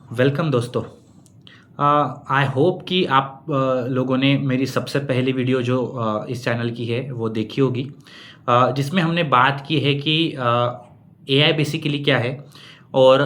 Welcome दोस्तों। I hope कि आप लोगों ने मेरी सबसे पहली वीडियो जो इस चैनल की है वो देखी होगी, जिसमें हमने बात की है कि एआई बेसिकली क्या है और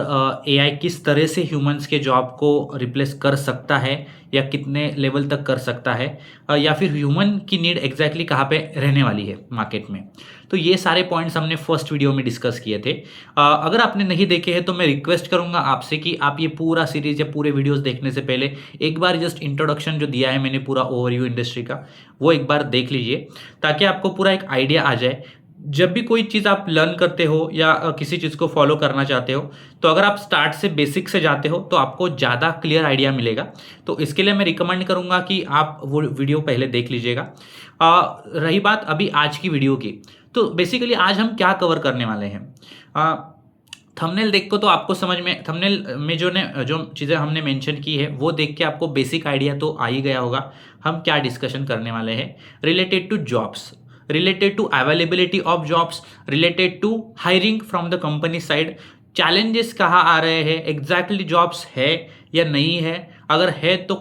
एआई किस तरह से ह्यूमंस के जॉब को रिप्लेस कर सकता है या कितने लेवल तक कर सकता है, या फिर ह्यूमन की नीड एग्जैक्टली कहाँ पे रहने वाली है मार्केट में। तो ये सारे पॉइंट्स हमने फर्स्ट वीडियो में डिस्कस किए थे। अगर आपने नहीं देखे हैं तो मैं रिक्वेस्ट करूंगा आपसे कि आप ये पूरा सीरीज या पूरे वीडियोस देखने से पहले एक बार जस्ट इंट्रोडक्शन जो दिया है मैंने पूरा ओवरव्यू इंडस्ट्री का, वो एक बार देख लीजिए ताकि आपको पूरा एक आइडिया आ जाए। जब भी कोई चीज़ आप लर्न करते हो या किसी चीज़ को फॉलो करना चाहते हो, तो अगर आप स्टार्ट से बेसिक से जाते हो तो आपको ज़्यादा क्लियर आइडिया मिलेगा। तो इसके लिए मैं रिकमेंड करूंगा कि आप वो वीडियो पहले देख लीजिएगा। रही बात अभी आज की वीडियो की, तो बेसिकली आज हम क्या कवर करने वाले हैं। थंबनेल देख को तो आपको समझ में, थंबनेल में जो चीज़ें हमने मेंशन की है वो देख के आपको बेसिक आइडिया तो आ ही गया होगा हम क्या डिस्कशन करने वाले हैं। Related to jobs, related to availability of jobs, related to hiring from the company side, challenges कहाँ आ रहे हैं, एग्जैक्टली जॉब्स है या नहीं है, अगर है तो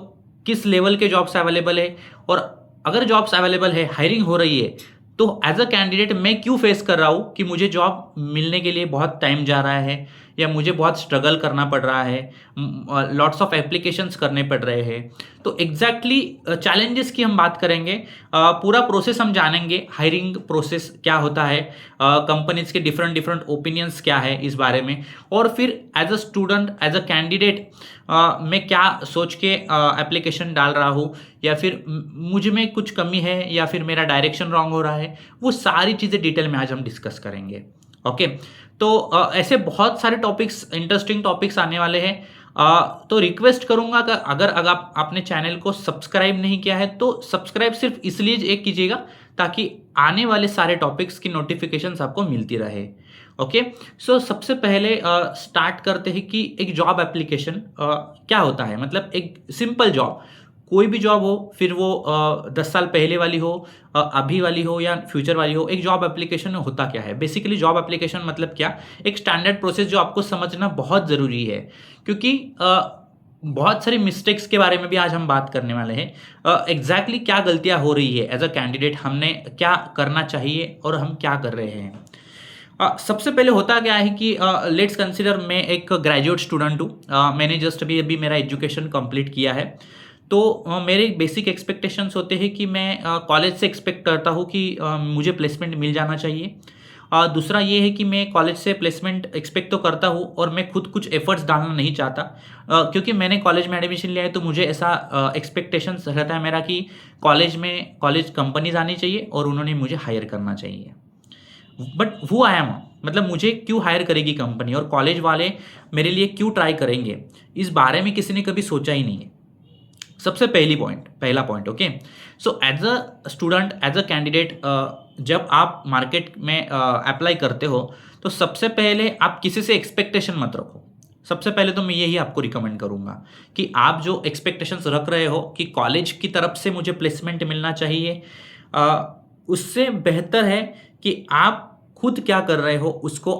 किस लेवल के जॉब्स अवेलेबल है, और अगर जॉब्स अवेलेबल है, हायरिंग हो रही है, तो एज अ कैंडिडेट मैं क्यों फेस कर रहा हूँ कि मुझे जॉब मिलने के लिए बहुत टाइम जा रहा है या मुझे बहुत स्ट्रगल करना पड़ रहा है, लॉट्स ऑफ एप्लीकेशंस करने पड़ रहे हैं। तो एग्जैक्टली चैलेंजेस की हम बात करेंगे, पूरा प्रोसेस हम जानेंगे, हायरिंग प्रोसेस क्या होता है, कंपनीज के डिफरेंट डिफरेंट ओपिनियंस क्या है इस बारे में, और फिर as a student, as a candidate मैं क्या सोच के एप्लीकेशन डाल रहा हूँ, या फिर मुझ में कुछ कमी है या फिर मेरा डायरेक्शन रॉन्ग हो रहा है, वो सारी चीज़ें डिटेल में आज हम डिस्कस करेंगे। ओके, तो ऐसे बहुत सारे टॉपिक्स, इंटरेस्टिंग टॉपिक्स आने वाले हैं। तो रिक्वेस्ट करूंगा कि अगर आपने चैनल को सब्सक्राइब नहीं किया है तो सब्सक्राइब सिर्फ इसलिए एक कीजिएगा ताकि आने वाले सारे टॉपिक्स की नोटिफिकेशंस आपको मिलती रहे। ओके, सो सबसे पहले स्टार्ट करते हैं कि एक जॉब एप्लीकेशन क्या होता है। मतलब एक सिंपल जॉब, कोई भी जॉब हो, फिर वो 10 साल पहले वाली हो, अभी वाली हो या फ्यूचर वाली हो, एक जॉब एप्लीकेशन में होता क्या है। बेसिकली जॉब एप्लीकेशन मतलब क्या, एक स्टैंडर्ड प्रोसेस जो आपको समझना बहुत ज़रूरी है, क्योंकि बहुत सारी मिस्टेक्स के बारे में भी आज हम बात करने वाले हैं। एग्जैक्टली क्या गलतियां हो रही है एज अ कैंडिडेट, हमने क्या करना चाहिए और हम क्या कर रहे हैं। सबसे पहले होता क्या है कि लेट्स कंसिडर मैं एक ग्रेजुएट स्टूडेंट हूँ, मैंने जस्ट अभी अभी मेरा एजुकेशन कंप्लीट किया है। तो मेरे बेसिक एक्सपेक्टेशंस होते हैं कि मैं कॉलेज से एक्सपेक्ट करता हूँ कि मुझे प्लेसमेंट मिल जाना चाहिए। दूसरा ये है कि मैं कॉलेज से प्लेसमेंट एक्सपेक्ट तो करता हूँ और मैं खुद कुछ एफर्ट्स डालना नहीं चाहता, क्योंकि मैंने कॉलेज में एडमिशन लिया है तो मुझे ऐसा एक्सपेक्टेशंस रहता है मेरा कि कॉलेज कंपनीज आनी चाहिए और उन्होंने मुझे हायर करना चाहिए। बट हु आई एम, मतलब मुझे क्यों हायर करेगी कंपनी और कॉलेज वाले मेरे लिए क्यों ट्राई करेंगे, इस बारे में किसी ने कभी सोचा ही नहीं है। सबसे पहला point. Okay, so as a student, as a candidate, जब आप मार्केट में अप्लाई करते हो तो सबसे पहले आप किसी से एक्सपेक्टेशन मत रखो। सबसे पहले तो मैं यही आपको रिकमेंड करूंगा कि आप जो एक्सपेक्टेशंस रख रहे हो कि कॉलेज की तरफ से मुझे प्लेसमेंट मिलना चाहिए, उससे बेहतर है कि आप खुद क्या कर रहे हो उसको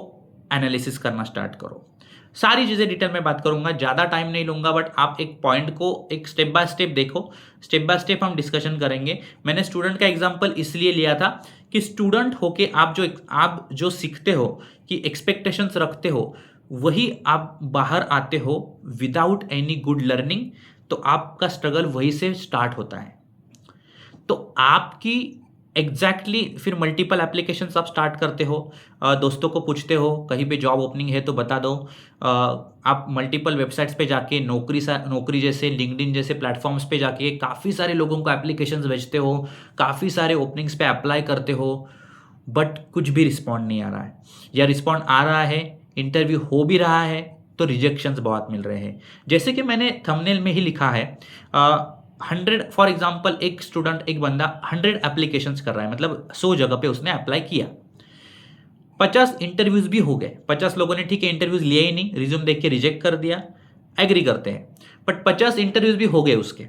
एनालिसिस करना स्टार्ट करो। सारी चीज़ें डिटेल में बात करूंगा, ज़्यादा टाइम नहीं लूंगा, बट आप एक पॉइंट को एक स्टेप बाय स्टेप देखो, स्टेप बाय स्टेप हम डिस्कशन करेंगे। मैंने स्टूडेंट का एग्जांपल इसलिए लिया था कि स्टूडेंट होके आप जो सीखते हो, कि एक्सपेक्टेशंस रखते हो, वही आप बाहर आते हो विदाउट एनी गुड लर्निंग, तो आपका स्ट्रगल वही से स्टार्ट होता है। तो आपकी फिर मल्टीपल एप्लीकेशंस आप स्टार्ट करते हो, दोस्तों को पूछते हो कहीं पे जॉब ओपनिंग है तो बता दो, आप मल्टीपल वेबसाइट्स पे जाके नौकरी जैसे लिंक्डइन जैसे प्लेटफॉर्म्स पे जाके काफ़ी सारे लोगों को एप्लीकेशंस भेजते हो, काफ़ी सारे ओपनिंग्स पे अप्लाई करते हो, बट कुछ भी रिस्पॉन्ड नहीं आ रहा है, या रिस्पॉन्ड आ रहा है, इंटरव्यू हो भी रहा है तो रिजेक्शंस बहुत मिल रहे हैं। जैसे कि मैंने थंबनेल में ही लिखा है, 100 फॉर एग्जाम्पल, एक स्टूडेंट, एक बंदा 100 एप्लीकेशंस कर रहा है, मतलब 100 जगह पे उसने अप्लाई किया, 50 इंटरव्यूज भी हो गए, 50 लोगों ने ठीक है इंटरव्यूज लिए ही नहीं, रिज्यूम देख के रिजेक्ट कर दिया, एग्री करते हैं, बट 50 इंटरव्यूज भी हो गए उसके,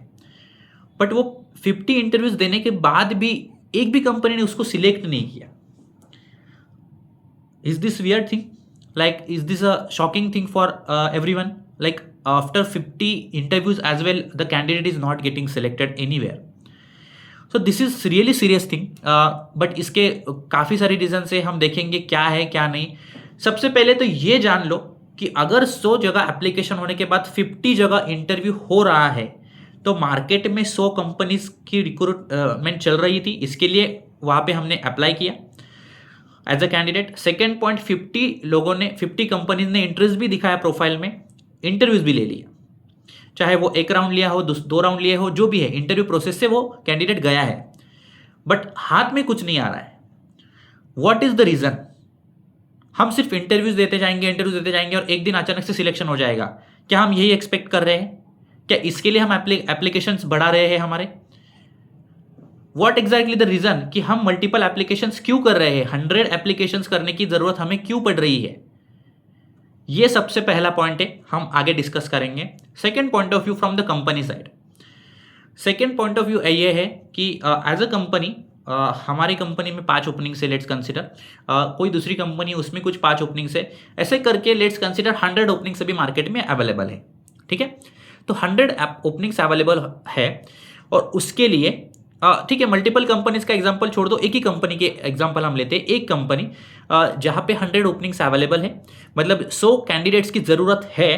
बट वो 50 इंटरव्यूज देने के बाद भी एक भी कंपनी ने उसको सिलेक्ट नहीं किया। Is this weird thing, like is this a shocking thing for everyone? Like after 50 interviews as well, the candidate is not getting selected anywhere. So this is really serious thing. But इसके काफ़ी सारी reason से हम देखेंगे क्या है क्या नहीं. सबसे पहले तो ये जान लो कि अगर 100 जगह एप्लीकेशन होने के बाद 50 जगह इंटरव्यू हो रहा है तो मार्केट में 100 कंपनीज की रिक्रूटमेंट चल रही थी. इसके लिए वहाँ पे हमने अप्लाई किया as a candidate. Second point, 50 companies ने इंटरेस्ट भी दिखाया प्रोफाइल में, इंटरव्यूज भी ले लिया. चाहे वो 1 राउंड लिया हो, 2 राउंड लिए हो, जो भी है, इंटरव्यू प्रोसेस से वो कैंडिडेट गया है, बट हाथ में कुछ नहीं आ रहा है. What is the reason? हम सिर्फ इंटरव्यूज देते जाएंगे और एक दिन अचानक से सिलेक्शन हो जाएगा. क्या हम यही एक्सपेक्ट कर रहे हैं? क्या इसके लिए हम एप्लीकेशंस बढ़ा रहे हैं हमारे? व्हाट एग्जैक्टली द रीजन कि हम मल्टीपल एप्लीकेशंस क्यों कर रहे हैं? 100 एप्लीकेशंस करने की जरूरत हमें क्यों पड़ रही है? ये सबसे पहला पॉइंट है, हम आगे डिस्कस करेंगे. Second point of view from the company side. Second point of view ये है कि एज अ कंपनी, हमारी कंपनी में 5 ओपनिंग से लेट्स कंसिडर, कोई दूसरी कंपनी उसमें कुछ 5 ओपनिंग से, ऐसे करके लेट्स कंसिडर 100 ओपनिंग्स अभी मार्केट में अवेलेबल है. ठीक है, तो 100 ओपनिंग्स अवेलेबल है और उसके लिए ठीक है, मल्टीपल कंपनीज का एग्जांपल छोड़ दो, एक ही कंपनी के एग्जांपल हम लेते हैं. एक कंपनी जहां पे 100 ओपनिंग्स अवेलेबल है, मतलब 100 कैंडिडेट्स की ज़रूरत है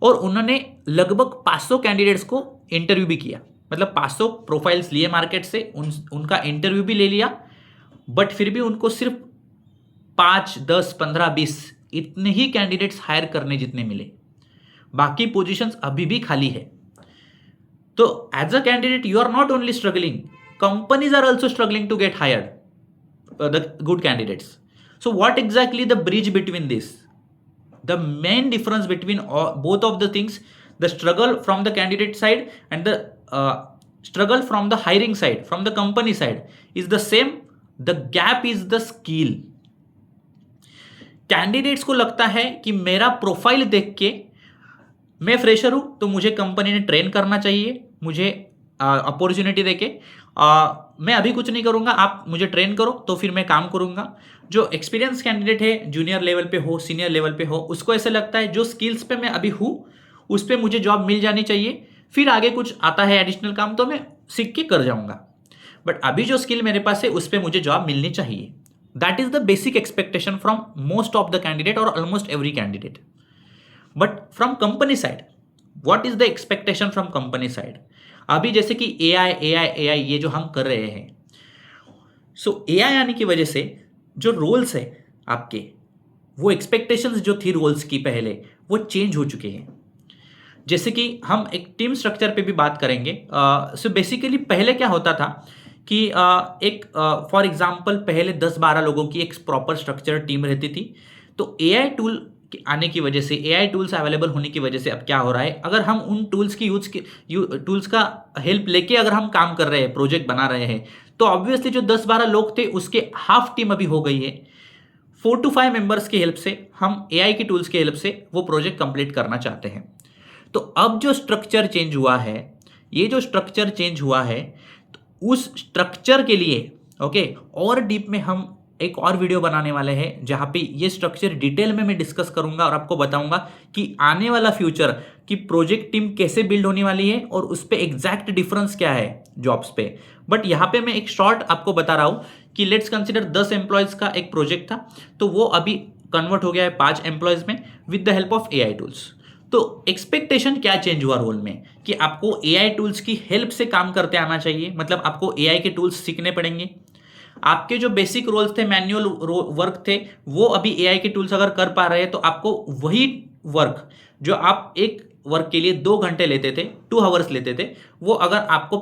और उन्होंने लगभग 500 कैंडिडेट्स को इंटरव्यू भी किया, मतलब 500 प्रोफाइल्स लिए मार्केट से, उनका इंटरव्यू भी ले लिया, बट फिर भी उनको सिर्फ 5, 10, 15, 20 इतने ही कैंडिडेट्स हायर करने जितने मिले. बाकी पोजीशंस अभी भी खाली है. तो as a candidate you are not only struggling, companies are also struggling to get hired the good candidates. So what exactly the bridge between this? The main difference between both of the things, the struggle from the candidate side and the struggle from the hiring side, from the company side is the same. The gap is the skill. Candidates को लगता है कि मेरा profile देख के, मैं fresher हूं तो मुझे कंपनी ने ट्रेन करना चाहिए, मुझे अपॉर्चुनिटी देके, मैं अभी कुछ नहीं करूंगा, आप मुझे ट्रेन करो तो फिर मैं काम करूंगा. जो एक्सपीरियंस कैंडिडेट है, जूनियर लेवल पे हो, सीनियर लेवल पे हो, उसको ऐसे लगता है जो स्किल्स पे मैं अभी हूं उस पर मुझे जॉब मिल जानी चाहिए, फिर आगे कुछ आता है एडिशनल काम तो मैं सीख के कर जाऊंगा, बट अभी जो स्किल मेरे पास है उस पर मुझे जॉब मिलनी चाहिए. That is the basic expectation from most of the candidate और almost every candidate. But from company side, what is the expectation from company side? अभी जैसे कि AI ये जो हम कर रहे हैं, सो AI आने की वजह से जो रोल्स है आपके, वो एक्सपेक्टेशंस जो थी रोल्स की पहले, वो चेंज हो चुके हैं. जैसे कि हम एक टीम स्ट्रक्चर पे भी बात करेंगे. सो बेसिकली पहले क्या होता था कि एक फॉर एग्जांपल पहले 10-12 लोगों की एक प्रॉपर स्ट्रक्चर टीम रहती थी. तो AI टूल आने की वजह से, AI टूल्स अवेलेबल होने की वजह से अब क्या हो रहा है, अगर हम उन टूल्स की टूल्स का हेल्प लेके अगर हम काम कर रहे हैं, प्रोजेक्ट बना रहे हैं, तो ऑब्वियसली जो 10-12 लोग थे उसके हाफ टीम अभी हो गई है. 4 to 5 मेंबर्स की हेल्प से, हम AI की टूल्स की हेल्प से वो प्रोजेक्ट कंप्लीट करना चाहते हैं. तो अब जो स्ट्रक्चर चेंज हुआ है, ये जो स्ट्रक्चर चेंज हुआ है, तो उस स्ट्रक्चर के लिए ओके और डीप में हम एक और वीडियो बनाने वाले हैं जहाँ पे ये स्ट्रक्चर डिटेल में मैं डिस्कस करूंगा और आपको बताऊंगा कि आने वाला फ्यूचर की प्रोजेक्ट टीम कैसे बिल्ड होने वाली है और उस पर एग्जैक्ट डिफरेंस क्या है जॉब्स पे. बट यहाँ पे मैं एक शॉर्ट आपको बता रहा हूँ कि लेट्स कंसिडर 10 एम्प्लॉयज का एक प्रोजेक्ट था, तो वो अभी कन्वर्ट हो गया है 5 एम्प्लॉयज में with the help of AI tools. तो एक्सपेक्टेशन क्या चेंज हुआ रोल में कि आपको AI टूल्स की हेल्प से काम करते आना चाहिए, मतलब आपको AI के टूल्स सीखने पड़ेंगे. आपके जो बेसिक रोल्स थे, मैनुअल वर्क थे, वो अभी AI के टूल्स अगर कर पा रहे हैं तो आपको वही वर्क जो आप एक वर्क के लिए 2 घंटे लेते थे, 2 आवर्स लेते थे, वो अगर आपको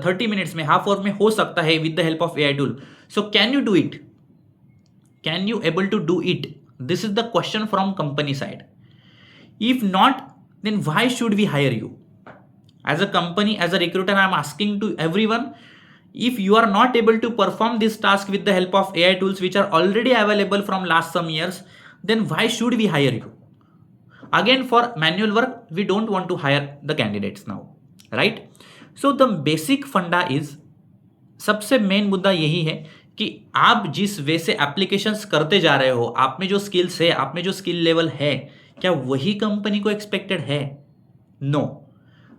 30 मिनट्स में, हाफ आवर में हो सकता है with the help of AI tool. So can you do it? Can you able to do it? This is the question from company side. If not, then why should we hire you? As a company, as a recruiter, I am asking to everyone, if you are not able to perform this task with the help of AI tools which are already available from last some years, then why should we hire you? Again, for manual work, we don't want to hire the candidates now, right? So the basic funda is, सबसे main मुद्दा यही है कि आप जिस वे से applications करते जा रहे हो, आप में जो स्किल्स है, आप में जो स्किल लेवल है, क्या वही कंपनी को एक्सपेक्टेड है? No.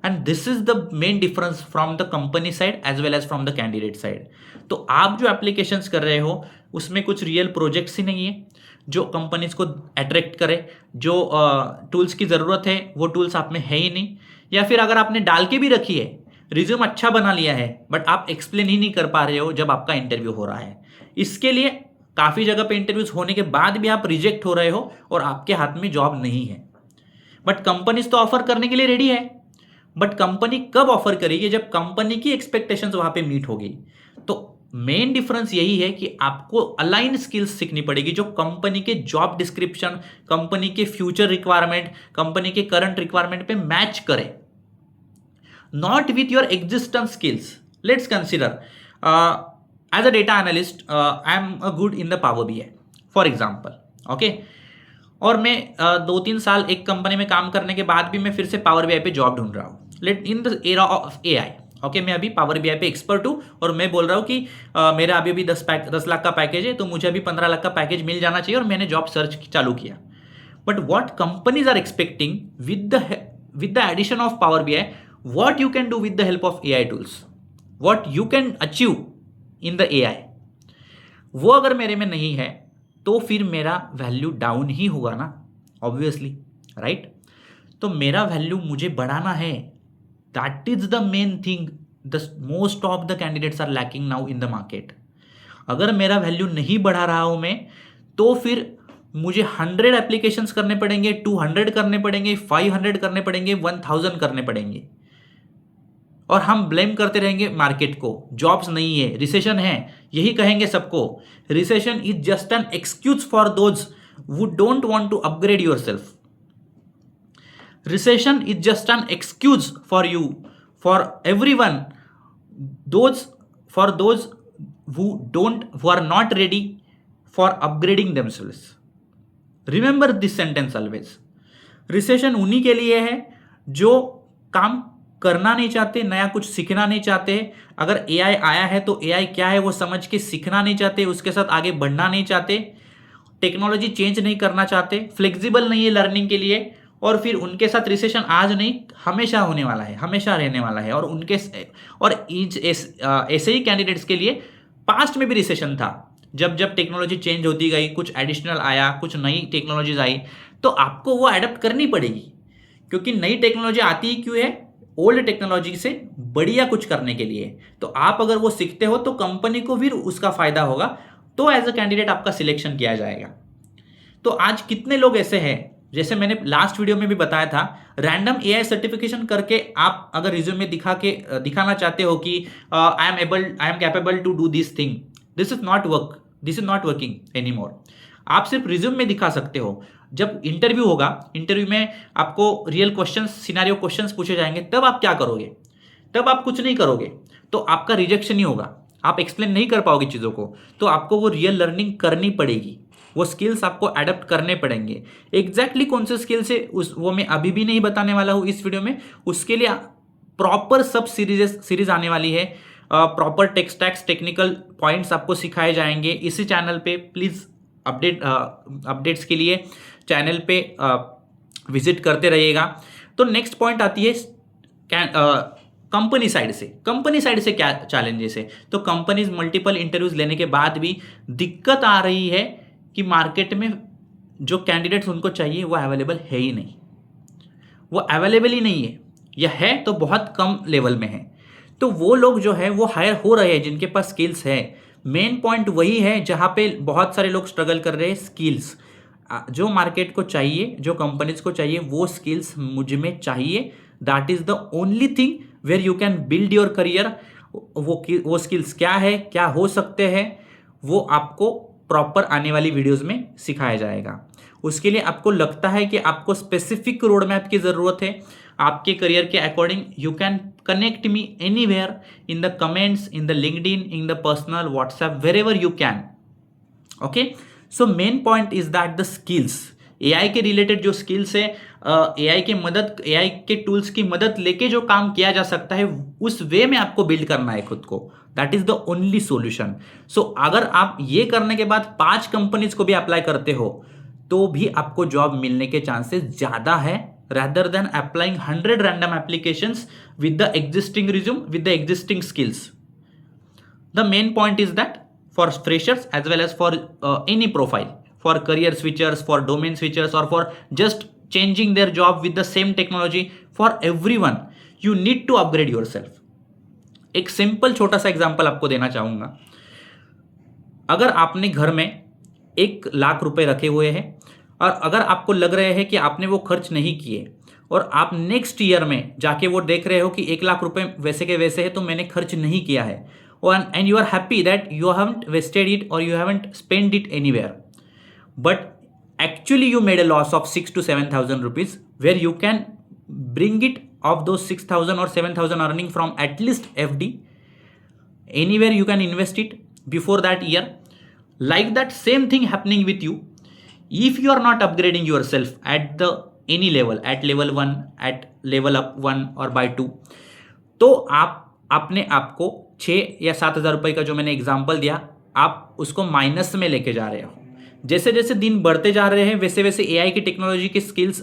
And this is the main difference from the company side as well as from the candidate side. तो आप जो एप्लीकेशंस कर रहे हो उसमें कुछ रियल प्रोजेक्ट्स ही नहीं है जो कंपनीज को अट्रैक्ट करे, जो टूल्स की ज़रूरत है वो टूल्स आप में है ही नहीं, या फिर अगर आपने डाल के भी रखी है, रिज्यूम अच्छा बना लिया है, बट आप एक्सप्लेन ही नहीं कर पा रहे हो जब आपका इंटरव्यू हो रहा है। इसके लिए काफ़ी जगह पे इंटरव्यूज होने के बाद भी आप रिजेक्ट हो रहे हो और आपके हाथ में जॉब नहीं है। बट कंपनीज तो ऑफर करने के लिए रेडी है, बट कंपनी कब ऑफर करेगी? जब कंपनी की एक्सपेक्टेशंस वहां पे मीट होगी। तो मेन डिफरेंस यही है कि आपको अलाइन स्किल्स सीखनी पड़ेगी जो कंपनी के जॉब डिस्क्रिप्शन, कंपनी के फ्यूचर रिक्वायरमेंट, कंपनी के करंट रिक्वायरमेंट पे मैच करे, not with your existence skills. Let's consider as a data analyst I am a good in the power BI for example, okay. और मैं 2-3 साल एक company में काम करने के बाद भी मैं फिर से पावर बीआई पे जॉब ढूंढ रहा हूँ। Let in the era of AI, okay, मैं अभी पावर बीआई पे एक्सपर्ट हूँ और मैं बोल रहा हूँ कि मेरा अभी भी 10 लाख का पैकेज है, तो मुझे अभी 15 लाख का पैकेज मिल जाना चाहिए, और मैंने जॉब सर्च चालू किया। But what companies are expecting with the addition of power BI, what you can do with the help of AI tools, what you can achieve in the AI, वो अगर मेरे में नहीं है तो फिर मेरा वैल्यू डाउन ही होगा ना, ऑब्वियसली, राइट। तो मेरा वैल्यू मुझे बढ़ाना है, that is the main thing the most of the candidates are lacking now in the market. अगर मेरा वैल्यू नहीं बढ़ा रहा हूं मैं, तो फिर मुझे 100 एप्लीकेशंस करने पड़ेंगे, 200 करने पड़ेंगे, 500 करने पड़ेंगे, 1000 करने पड़ेंगे, और हम ब्लेम करते रहेंगे मार्केट को, जॉब्स नहीं है, रिसेशन है, यही कहेंगे सबको। Recession is just an excuse for those who don't want to upgrade yourself. Recession is just an excuse for you, for everyone, for those who are not ready for upgrading themselves. Remember this sentence always. Recession उन्हीं के लिए है जो काम करना नहीं चाहते, नया कुछ सीखना नहीं चाहते। अगर एआई आया है तो एआई क्या है वो समझ के सीखना नहीं चाहते, उसके साथ आगे बढ़ना नहीं चाहते, टेक्नोलॉजी चेंज नहीं करना चाहते, फ्लेक्सिबल नहीं है लर्निंग के लिए, और फिर उनके साथ रिसेशन आज नहीं हमेशा होने वाला है, हमेशा रहने वाला है। और ऐसे ही कैंडिडेट्स के लिए पास्ट में भी रिसेशन था, जब टेक्नोलॉजी चेंज होती गई, कुछ एडिशनल आया, कुछ नई टेक्नोलॉजीज आई, तो आपको वो अडॉप्ट करनी पड़ेगी, क्योंकि नई टेक्नोलॉजी आती ही क्यों है? ओल्ड टेक्नोलॉजी से बढ़िया कुछ करने के लिए। तो आप अगर वो सीखते हो तो कंपनी को भी उसका फायदा होगा, तो एज अ कैंडिडेट आपका सिलेक्शन किया जाएगा। तो आज कितने लोग ऐसे हैं, जैसे मैंने लास्ट वीडियो में भी बताया था, रैंडम एआई सर्टिफिकेशन करके आप अगर रिज्यूम में दिखाना चाहते हो कि I am capable to do this thing, this is not working any more. आप सिर्फ रिज्यूम में दिखा सकते हो। जब इंटरव्यू होगा, इंटरव्यू में आपको रियल क्वेश्चंस, सिनेरियो क्वेश्चंस पूछे जाएंगे, तब आप क्या करोगे? तब आप कुछ नहीं करोगे, तो आपका रिजेक्शन ही होगा, आप एक्सप्लेन नहीं कर पाओगे चीज़ों को। तो आपको वो रियल लर्निंग करनी पड़ेगी, वो स्किल्स आपको अडॉप्ट करने पड़ेंगे। एग्जैक्टली कौन से स्किल्स है वो मैं अभी भी नहीं बताने वाला हूँ इस वीडियो में। उसके लिए प्रॉपर सब सीरीज आने वाली है, प्रॉपर टेक्स्ट टेक्निकल पॉइंट्स आपको सिखाए जाएंगे इसी चैनल पे। प्लीज़ अपडेट्स के लिए चैनल पे विजिट करते रहिएगा। तो नेक्स्ट पॉइंट आती है कंपनी साइड से क्या चैलेंजेस है। तो कंपनीज मल्टीपल इंटरव्यूज लेने के बाद भी दिक्कत आ रही है कि मार्केट में जो कैंडिडेट्स उनको चाहिए वो अवेलेबल है ही नहीं, वो अवेलेबल ही नहीं है, या है तो बहुत कम लेवल में है। तो वो लोग जो है वो हायर हो रहे हैं जिनके पास स्किल्स है। मेन पॉइंट वही है जहाँ पे बहुत सारे लोग स्ट्रगल कर रहे हैं, स्किल्स। जो मार्केट को चाहिए, जो कंपनीज को चाहिए, वो स्किल्स मुझ में चाहिए। That is the only thing where you can build your career. वो स्किल्स क्या है, क्या हो सकते हैं, वो आपको प्रॉपर आने वाली वीडियोस में सिखाया जाएगा। उसके लिए आपको लगता है कि आपको स्पेसिफिक रोड मैप की ज़रूरत है आपके करियर के according, you can connect me anywhere in the comments, in the LinkedIn, in the personal WhatsApp, wherever you can. Okay, so main point is that the skills, AI के related जो skills है, AI के tools की मदद लेके जो काम किया जा सकता है, उस वे में आपको बिल्ड करना है खुद को। That is the only solution. So अगर आप ये करने के बाद 5 कंपनीज को भी अप्लाई करते हो तो भी आपको जॉब मिलने के चांसेस ज़्यादा है rather than applying 100 random applications with the existing resume, with the existing skills. The main point is that for freshers as well as for any profile, for career switchers, for domain switchers, or for just changing their job with the same technology, for everyone you need to upgrade yourself. एक simple छोटा सा example आपको देना चाहूंगा. अगर आपने घर में 1 लाख रुपए रखे हुए हैं और अगर आपको लग रहे हैं कि आपने वो खर्च नहीं किए और आप नेक्स्ट ईयर में जाके वो देख रहे हो कि 1 लाख रुपए वैसे के वैसे है तो मैंने खर्च नहीं किया है, and you are happy that you haven't wasted it और you haven't spend it anywhere, but actually you made a loss of 6 to 7,000 rupees where you can bring it of those 6,000 or 7,000 earning from at least FD. Anywhere you can invest it before that year. Like that same thing happening with you. If you are not upgrading yourself at the any level, at level 1, at level up 1 or by 2, तो आप अपने आप को 6 या 7,000 रुपये का जो मैंने एग्जाम्पल दिया, आप उसको माइनस में लेके जा रहे हो. जैसे जैसे दिन बढ़ते जा रहे हैं वैसे वैसे एआई की टेक्नोलॉजी के स्किल्स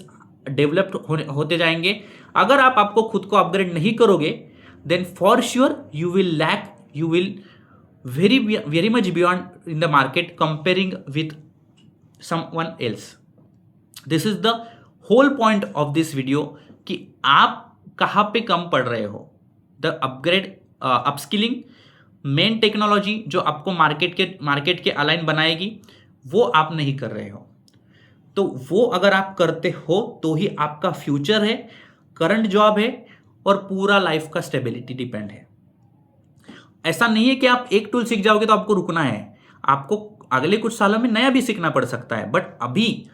डेवलप्ड होते जाएंगे. अगर आप आपको खुद को अपग्रेड नहीं करोगे then for sure you will lack, you will very much beyond in the market comparing with someone else. This is the whole point of this video कि आप कहाँ पे कम पड़ रहे हो. The upgrade, upskilling, main technology जो आपको मार्केट के अलाइन बनाएगी वो आप नहीं कर रहे हो. तो वो अगर आप करते हो तो ही आपका फ्यूचर है, करंट जॉब है और पूरा लाइफ का स्टेबिलिटी डिपेंड है. ऐसा नहीं है कि आप एक टूल सीख जाओगे तो आपको रुकना है. आपको अगले कुछ सालों में नया भी सीखना पड़ सकता है, बट अभी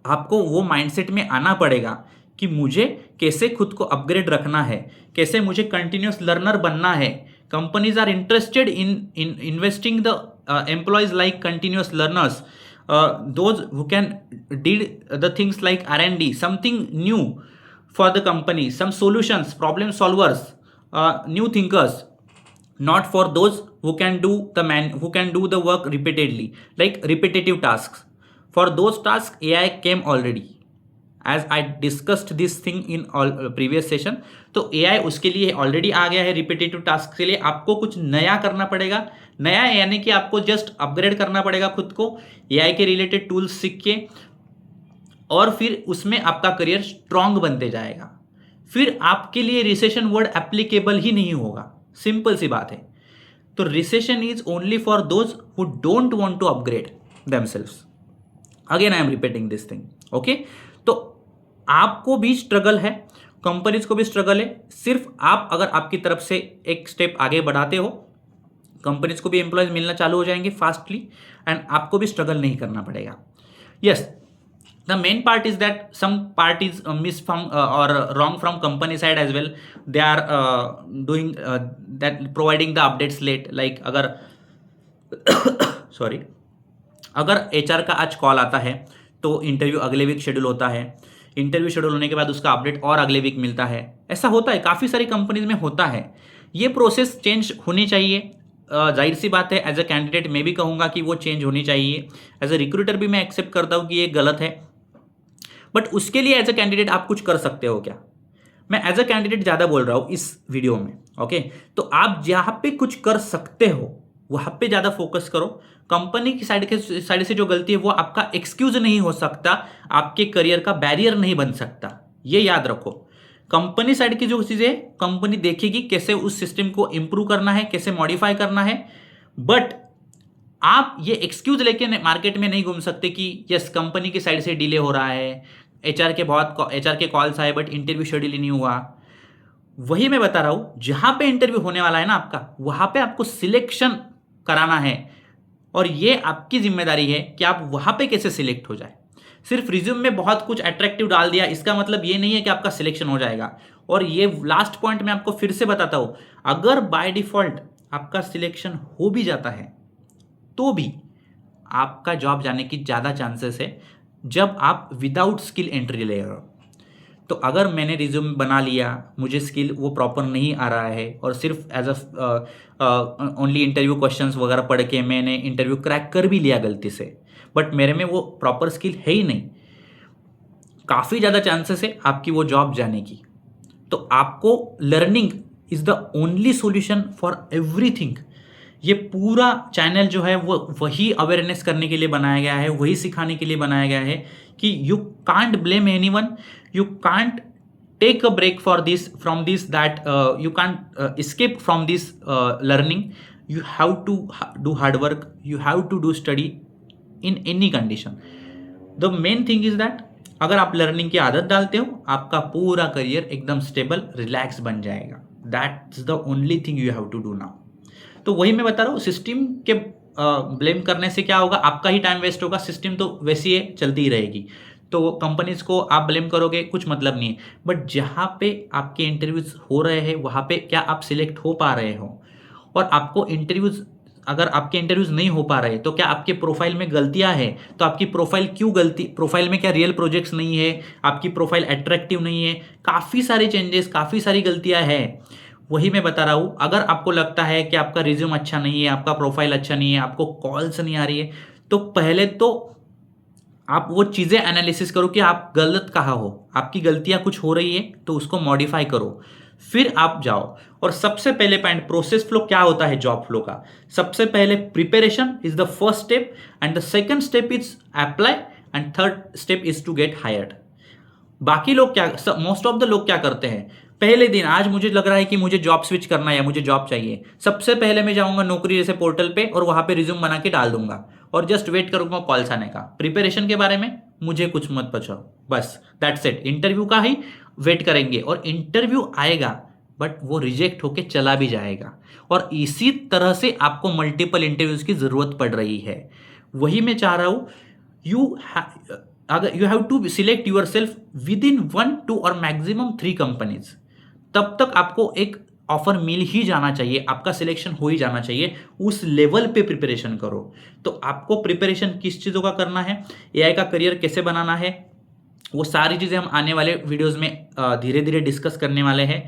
आपको वो माइंडसेट में आना पड़ेगा कि मुझे कैसे खुद को अपग्रेड रखना है, कैसे मुझे कंटिन्यूस लर्नर बनना है. Companies are interested in investing the employees like continuous learners, those who can did the things like R&D, something new for the company, some solutions, problem solvers, new thinkers, not for those who can do the work repeatedly, like repetitive tasks. For those tasks AI came already, as I discussed this thing in all previous session. तो AI उसके लिए already आ गया है. Repetitive task के लिए आपको कुछ नया करना पड़ेगा. नया यानी कि आपको जस्ट अपग्रेड करना पड़ेगा खुद को AI के रिलेटेड टूल्स सीख के, और फिर उसमें आपका करियर स्ट्रांग बनते जाएगा. फिर आपके लिए रिसेशन वर्ड एप्लीकेबल ही नहीं होगा. सिंपल सी बात है. तो recession is only for those who don't want to upgrade themselves. Again I am repeating this thing. Okay, तो आपको भी स्ट्रगल है, कंपनीज को भी स्ट्रगल है. सिर्फ आप अगर आपकी तरफ से एक स्टेप आगे बढ़ाते हो, कंपनीज को भी एम्प्लॉयज मिलना चालू हो जाएंगे फास्टली एंड आपको भी स्ट्रगल नहीं करना पड़ेगा. Yes, the main part is that some part is miss from और wrong from company side as well. They are doing that, providing the updates late. Like अगर सॉरी, अगर HR का आज कॉल आता है तो इंटरव्यू अगले वीक शेड्यूल होता है. इंटरव्यू शेड्यूल होने के बाद उसका अपडेट और अगले वीक मिलता है. ऐसा होता है, काफ़ी सारी कंपनीज में होता है. ये प्रोसेस चेंज होनी चाहिए. जाहिर सी बात है, एज अ कैंडिडेट मैं भी कहूँगा कि वो चेंज होनी चाहिए. एज अ रिक्रूटर भी मैं एक्सेप्ट करता हूँ कि ये गलत है, बट उसके लिए एज अ कैंडिडेट आप कुछ कर सकते हो क्या? मैं एज अ कैंडिडेट ज़्यादा बोल रहा हूँ इस वीडियो में. ओके, तो आप जहाँ पे कुछ कर सकते हो वहाँ पे ज़्यादा फोकस करो. कंपनी की साइड से जो गलती है वो आपका एक्सक्यूज नहीं हो सकता, आपके करियर का बैरियर नहीं बन सकता. ये याद रखो. कंपनी साइड की जो चीज़ें कंपनी देखेगी कैसे उस सिस्टम को इंप्रूव करना है, कैसे मॉडिफाई करना है, बट आप ये एक्सक्यूज लेके मार्केट में नहीं घूम सकते कि यस कंपनी की साइड से डिले हो रहा है, HR के कॉल्स आए बट इंटरव्यू शेड्यूल ही नहीं हुआ. वही मैं बता रहा हूँ, जहाँ पे इंटरव्यू होने वाला है ना आपका, वहाँ पे आपको सिलेक्शन कराना है और ये आपकी जिम्मेदारी है कि आप वहाँ पे कैसे सिलेक्ट हो जाए. सिर्फ रिज्यूम में बहुत कुछ अट्रैक्टिव डाल दिया इसका मतलब ये नहीं है कि आपका सिलेक्शन हो जाएगा. और ये लास्ट पॉइंट मैं आपको फिर से बताता हूँ, अगर बाय डिफॉल्ट आपका सिलेक्शन हो भी जाता है तो भी आपका जॉब जाने की ज़्यादा चांसेस है जब आप विदाउट स्किल एंट्री ले रहे हो. तो अगर मैंने रिज्यूम बना लिया, मुझे स्किल वो प्रॉपर नहीं आ रहा है और सिर्फ as a only interview questions वगैरह पढ़ के मैंने इंटरव्यू क्रैक कर भी लिया गलती से, बट मेरे में वो प्रॉपर स्किल है ही नहीं, काफ़ी ज़्यादा चांसेस है आपकी वो जॉब जाने की। तो आपको learning is the only solution for everything. ये पूरा चैनल जो है वो वही अवेयरनेस करने के लिए बनाया गया है, वही सिखाने के लिए बनाया गया है कि you can't blame anyone, you can't take a break for this from this, that you can't escape from this learning. You have to do hard work, you have to do study in any condition. The main thing is that अगर आप learning की आदत डालते हो, आपका पूरा career एकदम stable relax बन जाएगा। That's the only thing you have to do now. तो वही मैं बता रहा हूँ, सिस्टम के ब्लेम करने से क्या होगा, आपका ही टाइम वेस्ट होगा, सिस्टम तो वैसी है चलती ही रहेगी। तो कंपनीज को आप ब्लेम करोगे, कुछ मतलब नहीं है। बट जहाँ पे आपके इंटरव्यूज हो रहे हैं वहाँ पे क्या आप सिलेक्ट हो पा रहे हो, और आपको इंटरव्यूज, अगर आपके इंटरव्यूज नहीं हो पा रहे तो क्या आपके प्रोफाइल में गलतियां हैं, तो आपकी प्रोफाइल क्यों गलती, प्रोफाइल में क्या रियल प्रोजेक्ट्स नहीं है, आपकी प्रोफाइल अट्रैक्टिव नहीं है, काफ़ी सारे चेंजेस, काफ़ी सारी गलतियां हैं। वही मैं बता रहा हूँ, अगर आपको लगता है कि आपका रिज्यूम अच्छा नहीं है, आपका प्रोफाइल अच्छा नहीं है, आपको कॉल्स नहीं आ रही है, तो पहले तो आप वो चीज़ें एनालिसिस करो कि आप गलत कहाँ हो, आपकी गलतियाँ कुछ हो रही है तो उसको मॉडिफाई करो, फिर आप जाओ। और सबसे पहले पॉइंट, प्रोसेस फ्लो क्या होता है जॉब फ्लो का, सबसे पहले preparation is the first step, and the second step is apply, and third step is to get hired. बाकी लोग क्या, मोस्ट ऑफ द लोग क्या करते हैं, पहले दिन आज मुझे लग रहा है कि मुझे जॉब स्विच करना है या मुझे जॉब चाहिए, सबसे पहले मैं जाऊंगा नौकरी जैसे पोर्टल पे और वहां पे रिज्यूम बना के डाल दूंगा और जस्ट वेट करूंगा कॉल्स आने का। प्रिपरेशन के बारे में मुझे कुछ मत पूछो, बस दैट्स इट। इंटरव्यू का ही वेट करेंगे और इंटरव्यू आएगा बट वो रिजेक्ट होके चला भी जाएगा, और इसी तरह से आपको मल्टीपल इंटरव्यूज की जरूरत पड़ रही है। वही मैं चाह रहा हूं, अगर you have to select yourself within 1, 2 और मैक्सिमम 3 कंपनीज, तब तक आपको एक ऑफर मिल ही जाना चाहिए, आपका सिलेक्शन हो ही जाना चाहिए। उस लेवल पे प्रिपरेशन करो। तो आपको प्रिपरेशन किस चीज़ों का करना है, एआई का करियर कैसे बनाना है, वो सारी चीज़ें हम आने वाले वीडियोस में धीरे धीरे डिस्कस करने वाले हैं।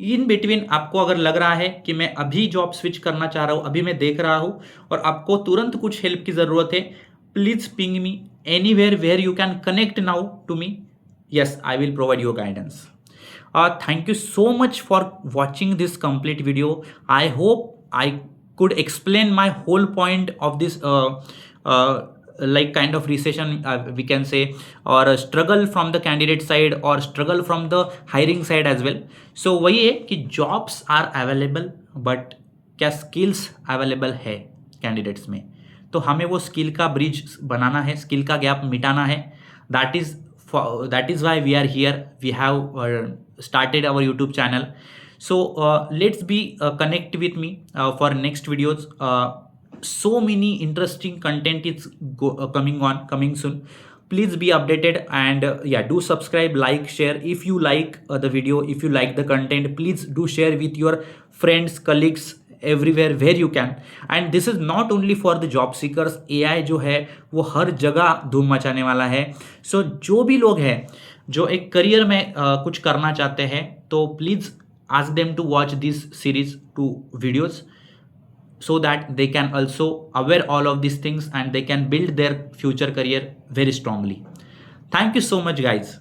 इन बिटवीन आपको अगर लग रहा है कि मैं अभी जॉब स्विच करना चाह रहा हूँ, अभी मैं देख रहा हूँ और आपको तुरंत कुछ हेल्प की ज़रूरत है, please ping me anywhere where you can connect now to me. Yes, I will provide you guidance. Thank you so much for watching this complete video. I hope I could explain my whole point of this like kind of recession, we can say, or a struggle from the candidate side or struggle from the hiring side as well. So वही है कि jobs are available but क्या skills available है candidates में, तो हमें वो skill का ब्रिज बनाना है, स्किल का गैप मिटाना है। That is why we are here, we have started our YouTube channel. So let's be connect with me for next videos. So many interesting content is coming soon. Please be updated, and yeah, do subscribe, like, share. If you like the video, if you like the content, please do share with your friends, colleagues, everywhere where you can. And this is not only for the job seekers. AI जो है वो हर जगह धूम मचाने वाला है। So जो भी लोग हैं जो एक करियर में कुछ करना चाहते हैं, तो please ask them to watch this series 2 videos, so that they can also aware all of these things and they can build their future career very strongly. Thank you so much guys.